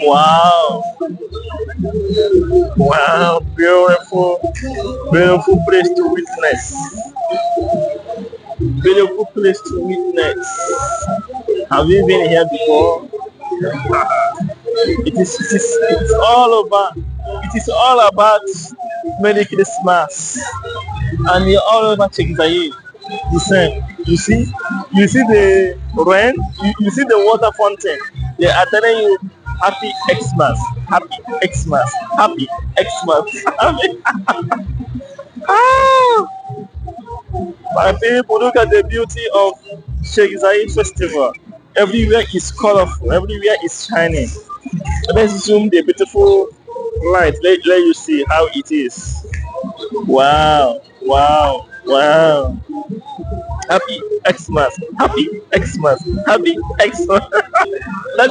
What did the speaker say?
Wow, wow, beautiful, beautiful place to witness. Beautiful place to witness. Have you been here before? It's all over. It is all about Merry Christmas, and you're all over Sheikh Zayed. The same. You see the rain. You see the water fountain. They are telling you Happy Xmas, Happy Xmas, Happy Xmas. Happy. Ah, my people, look at the beauty of Sheikh Zayed Festival. Everywhere is colorful. Everywhere is shining. Let's zoom the beautiful light. Let you see how it is. Wow, wow, wow. Happy Xmas, Happy Xmas, Happy Xmas. That